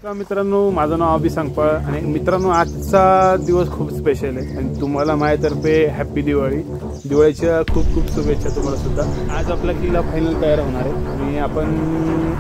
नमस्कार मित्रांनो, माझं नाव अभि सांगपाळ आणि मित्रांनो आजचा दिवस खूप स्पेशल आहे आणि तुम्हाला माझ्यातर्फे हॅपी दिवाळीच्या खूप खूप शुभेच्छा तुम्हाला सुद्धा। आज आपला किल्ला फायनल तयार होणार आहे आणि आपण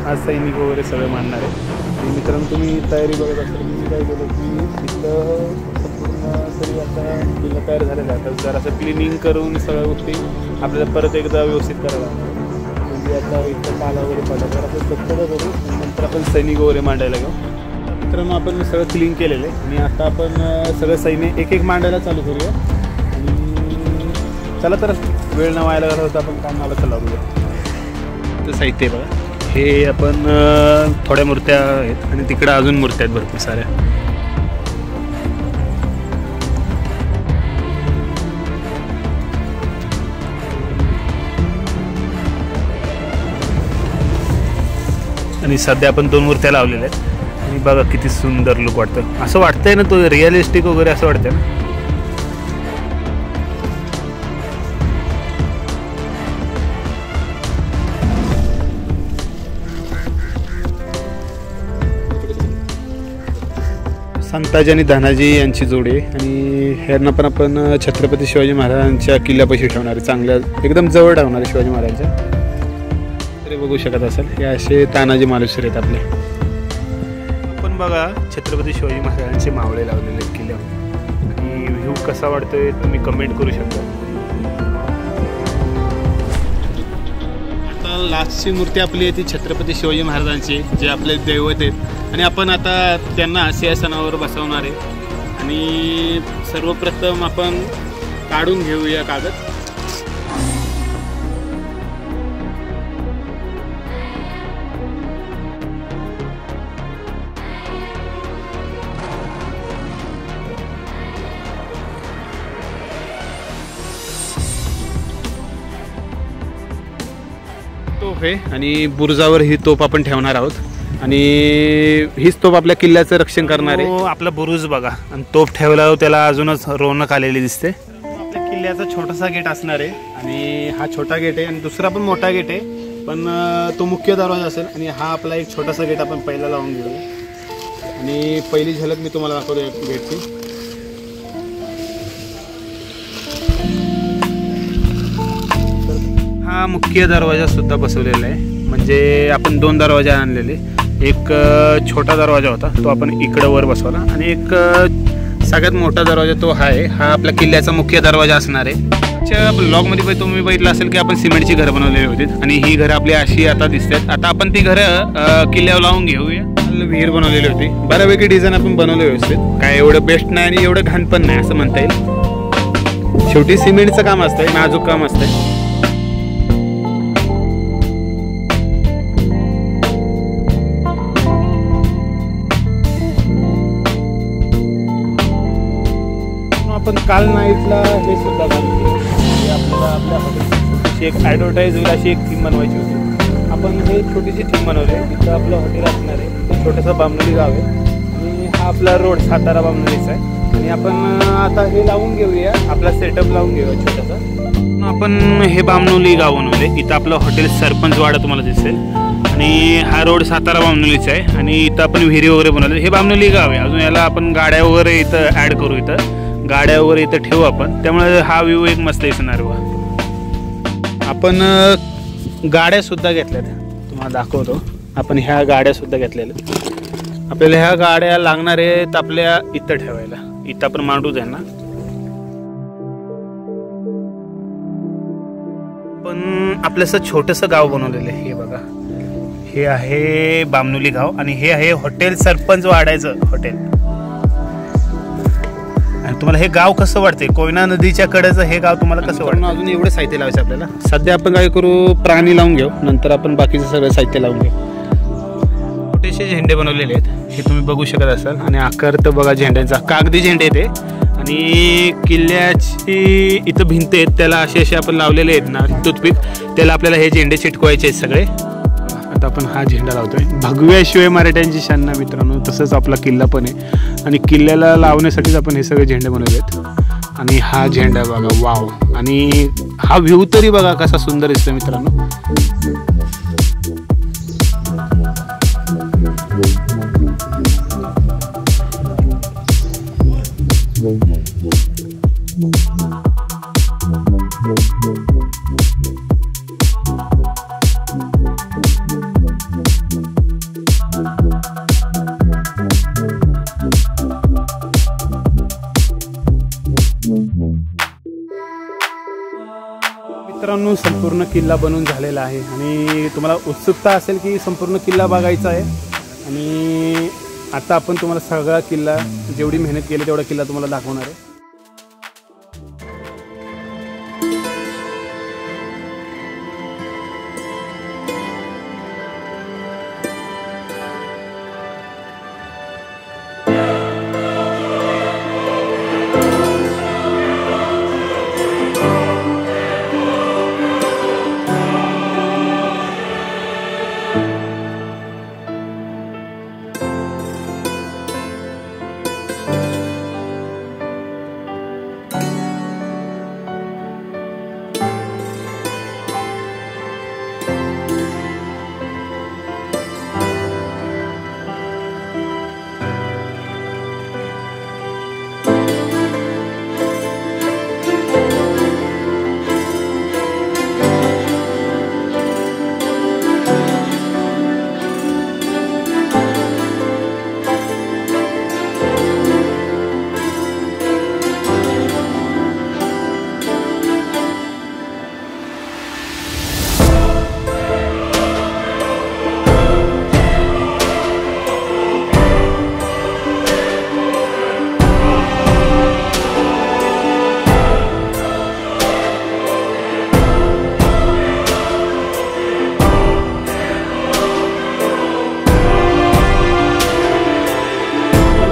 आज सैनिक वगैरे सगळे मांडणार आहे। आणि मित्रांनो तुम्ही तयारी बघत असाल, मी काय केलं की इथलं संपूर्ण तरी आता किल्ला तयार झालेला आहे। आता जरासं क्लिनिंग करून सगळ्या गोष्टी आपल्याला परत एकदा व्यवस्थित करायला लागतात। आता इथं पाला वगैरे पडला तर आपण स्वच्छता करू, नंतर आपण सैनिक वगैरे मांडायला घेऊ। मित्रांनो आपण सगळं क्लीन केलेलं आहे आणि आता आपण सगळं सैनिक एक एक मांडायला चालू करूया। आणि चला तर वेळ न व्हायला घालवता होता आपण कामाला चालू करूया। तर साहित्य बघा, हे आपण थोड्या मूर्त्या आहेत आणि तिकडं अजून मूर्त्या आहेत भरपूर साऱ्या। आणि सध्या आपण दोन मूर्त्या लावलेल्या आहेत आणि बघा किती सुंदर लुक वाटतं। असं वाटतंय ना तो रिअलिस्टिक वगैरे असं वाटतंय ना। संताजी आणि धनाजी यांची जोडी आहे आणि ह्यांना पण आपण छत्रपती शिवाजी महाराजांच्या किल्ल्यापाशी ठेवणार आहे, चांगल्या एकदम जवळ ठेवणार आहे शिवाजी महाराजांच्या। बघू शकत असाल हे असे तानाजी मालुसरे आहेत आपले। आपण बघा छत्रपती शिवाजी महाराजांचे मावळे लावलेले किल्ल्यावर आणि व्ह्यू कसा वाटतोय तुम्ही कमेंट करू शकता। आता लास्टची मूर्ती आपली आहे ती छत्रपती शिवाजी महाराजांची, जे आपले दैवत आहेत आणि आपण आता त्यांना सिंहासनावर बसवणार आहे। आणि सर्वप्रथम आपण काढून घेऊया कागद। तोफ आहे आणि बुरुजावर ही तोफ आपण ठेवणार आहोत आणि हीच तोफ आपल्या किल्ल्याचं रक्षण करणार आहे। आपला बुरुज बघा आणि तोफ ठेवल्यावर त्याला अजूनच रौनक आलेली दिसते। आपल्या किल्ल्याचा छोटासा गेट असणार आहे आणि हा छोटा गेट आहे आणि दुसरा पण मोठा गेट आहे, पण तो मुख्य दरवाजा असेल आणि हा आपला एक छोटासा गेट आपण पहिला लावून घेऊया। आणि पहिली झलक मी तुम्हाला दाखवतो गेटची। हा मुख्य दरवाजा सुद्धा बसवलेला आहे, म्हणजे आपण दोन दरवाजे आणलेले। एक छोटा दरवाजा होता तो आपण इकडं वर बसवला आणि एक सगळ्यात मोठा दरवाजा तो हा आपल्या किल्ल्याचा मुख्य दरवाजा असणार आहे। ब्लॉगमध्ये तुम्ही बघितलं असेल की आपण सिमेंटची घरं बनवलेली होती आणि ही घरं आपली अशी आता दिसतात। आता आपण ती घरं किल्ल्यावर लावून घेऊया। विहीर बनवलेली होती, बऱ्यापैकी डिझाईन आपण बनवले व्यवस्थित, काय एवढं बेस्ट नाही आणि एवढं घाण पण नाही असं म्हणता येईल। शेवटी सिमेंटचं काम असतंय, नाजूक काम असतंय। आपण काल नाईटला हे सुद्धा काम केलं, आपल्याला आपल्या हॉटेलची एक ॲडव्हर्टाईज होईल अशी एक थीम बनवायची होती। आपण हे छोटीशी थीम बनवली आहे, तिथं आपलं हॉटेल असणार आहे, ते छोटंसं बामनोली गाव आहे आणि हा आपला रोड सातारा बामनोलीचा आहे। आणि आपण आता हे लावून घेऊया, आपला सेटअप लावून घेऊया छोटासा। आपण हे बामनोली गाव बनवले, इथं आपलं हॉटेल सरपंचवाडा तुम्हाला दिसेल आणि हा रोड सातारा बामनोलीचा आहे आणि इथं आपण विहिरी वगैरे बनवले। हे बामनोली गाव आहे, अजून याला आपण गाड्या वगैरे इथं ॲड करू, इथं गाड्या वगैरे इथं ठेवू आपण, त्यामुळे हा व्ह्यू एक मस्त दिसणार बघा। आपण गाड्या सुद्धा घेतल्यात, तुम्हाला दाखवतो। आपण ह्या गाड्या सुद्धा घेतलेल्या, आपल्याला ह्या गाड्या लागणार आहेत आपल्या इथं ठेवायला, इथं आपण मांडू त्यांना। पण आपलं असं छोटंसं गाव बनवलेलं आहे, हे बघा, हे आहे बामनोली गाव आणि हे आहे हॉटेल सरपंचवाड्याचं हॉटेल। आणि तुम्हाला हे गाव कसं वाटते, कोयना नदीच्या कडेचं हे गाव तुम्हाला कसं वाटतं? अजून एवढं साहित्य लावायचं आपल्याला। सध्या आपण काय करू, प्राणी लावून घेऊ, नंतर आपण बाकीचं सगळं साहित्य लावून घेऊ। छोटेसे झेंडे बनवलेले आहेत, हे तुम्ही बघू शकत असाल आणि आकार तर बघा झेंड्यांचा, कागदी झेंडे येते आणि किल्ल्याची इथं भिंत आहेत त्याला असे आपण लावलेले आहेत ना टूथपिक, त्याला आपल्याला हे झेंडे चिटकवायचे आहेत सगळे। आता आपण हा झेंडा लावतोय, भगव्याशिवाय मराठ्यांची शान ना मित्रांनो, तसंच आपला किल्ला पण आहे आणि किल्ल्याला लावण्यासाठीच आपण हे सगळे झेंडे बनवलेत। आणि हा झेंडा बघा, वाव, आणि हा व्ह्यू तरी बघा कसा सुंदर दिसतोय मित्रांनो। संपूर्ण किल्ला बनून झालेला आहे आणि तुम्हाला उत्सुकता असेल की संपूर्ण किल्ला बघायचा आहे। आणि आता आपण तुम्हाला सगळा किल्ला, जेवढी मेहनत केली तेवढा किल्ला तुम्हाला दाखवणार आहे।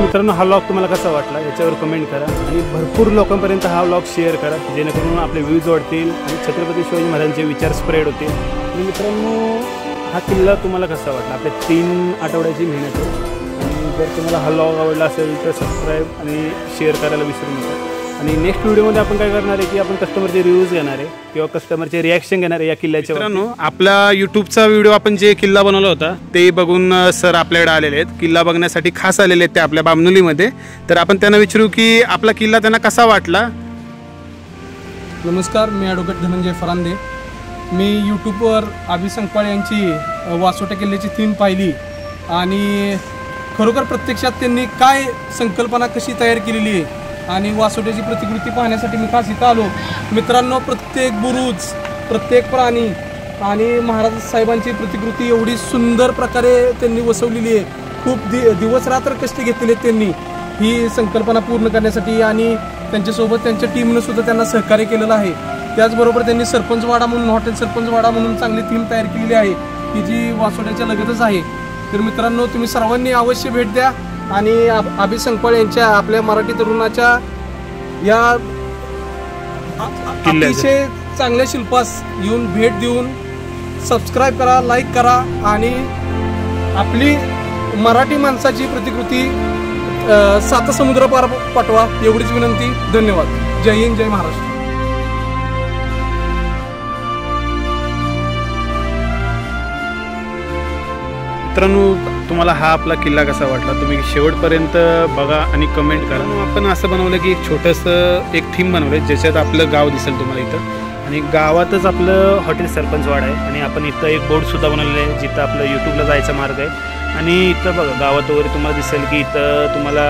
मित्रांनो, हा व्लॉग तुम्हाला कसा वाटला याच्यावर कमेंट करा आणि भरपूर लोकांपर्यंत हा व्लॉग शेअर करा, जेणेकरून आपले व्ह्यूज वाढतील आणि छत्रपती शिवाजी महाराजांचे विचार स्प्रेड होतील। आणि मित्रांनो, हा किल्ला तुम्हाला कसा वाटला? आपल्या 3 आठवड्याची मेहनत आहे आणि जर तुम्हाला हा व्लॉग आवडला असेल तर सबस्क्राईब आणि शेअर करायला विसरू नका। आणि नेक्स्ट व्हिडिओमध्ये आपण काय करणार आहे की आपण कस्टमरचे रिव्ह्यूज घेणार आहे किंवा कस्टमरचे रिॲक्शन घेणार आहे या किल्ल्याच्या। मित्रांनो, आपला यूट्यूबचा व्हिडिओ आपण जे किल्ला बनवला होता ते बघून सर आपल्याकडे आलेले आहेत, किल्ला बघण्यासाठी खास आलेले आहेत ते आपल्या बामनोलीमध्ये। तर आपण त्यांना विचारू की आपला किल्ला त्यांना कसा वाटला। नमस्कार, मी ॲडव्होकेट धनंजय फरांदे। मी यूट्यूबवर अभि संकपाळ यांची वासोटा किल्ल्याची थीम पाहिली आणि खरोखर प्रत्यक्षात त्यांनी काय संकल्पना कशी तयार केलेली आहे आणि वासोट्याची प्रतिकृती पाहण्यासाठी मी खास इथं आलो। मित्रांनो, प्रत्येक बुरुज, प्रत्येक प्राणी आणि महाराज साहेबांची प्रतिकृती एवढी सुंदर प्रकारे त्यांनी वसवलेली आहे। खूप दिवस रात्र कष्ट घेतलेले आहेत त्यांनी ही संकल्पना पूर्ण करण्यासाठी आणि त्यांच्यासोबत त्यांच्या टीमनं सुद्धा त्यांना सहकार्य केलेलं आहे। त्याचबरोबर त्यांनी सरपंचवाडा म्हणून, हॉटेल सरपंचवाडा म्हणून चांगली थीम तयार केलेली आहे की जी वासोट्याच्या लगतच आहे। तर मित्रांनो, तुम्ही सर्वांनी अवश्य भेट द्या आणि अभि संकपाळ यांच्या आपल्या मराठी तरुणाच्या या अतिशय चांगल्या शिल्पास येऊन भेट देऊन सबस्क्राईब करा, लाईक करा आणि आपली मराठी माणसाची प्रतिकृती 7 समुद्र पार पाठवा, एवढीच विनंती। धन्यवाद। जय हिंद, जय महाराष्ट्र। मित्रांनो, तुम्हाला हा आपला किल्ला कसा वाटला तुम्ही शेवटपर्यंत बघा आणि कमेंट करा। आपण असं बनवलं की एक छोटंसं एक थीम बनवलं ज्याच्यात आपलं गाव दिसेल तुम्हाला इथं आणि गावातच आपलं हॉटेल सरपंचवाडा आहे आणि आपण इथं एक बोर्डसुद्धा बनवलेलं आहे जिथं आपलं यूट्यूबला जायचा मार्ग आहे। आणि इथं बघा गावात वगैरे तुम्हाला दिसेल की इथं तुम्हाला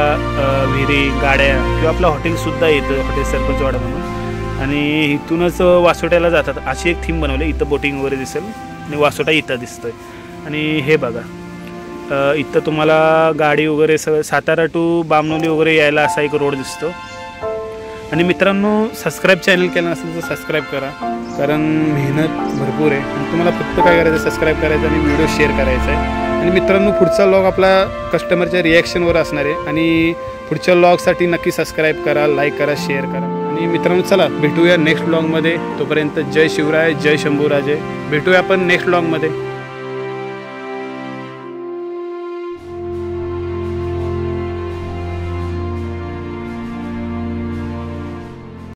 विहिरी, गाड्या किंवा आपलं हॉटेलसुद्धा येतं, हॉटेल सरपंचवाडा म्हणून। आणि इथूनच वासोट्याला जातात अशी एक थीम बनवली। इथं बोटिंग वगैरे दिसेल आणि वासोटा इथं दिसतोय। आणि हे बघा, इथं तुम्हाला गाडी वगैरे सगळं सातारा टू बामनोली वगैरे यायला असा एक रोड दिसतो। आणि मित्रांनो, सबस्क्राईब चॅनल केलं नसेल तर सबस्क्राईब करा, कारण मेहनत भरपूर आहे आणि तुम्हाला फक्त काय करायचं, सबस्क्राईब करायचं आणि व्हिडिओ शेअर करायचा आहे। आणि मित्रांनो, पुढचा व्लॉग आपला कस्टमरच्या रिॲक्शनवर असणार आहे आणि पुढच्या व्लॉगसाठी नक्की सबस्क्राईब करा, लाईक करा, शेअर करा। आणि मित्रांनो, चला भेटूया नेक्स्ट व्लॉगमध्ये। तोपर्यंत जय शिवराय, जय शंभूराजे। भेटूया आपण नेक्स्ट व्लॉगमध्ये।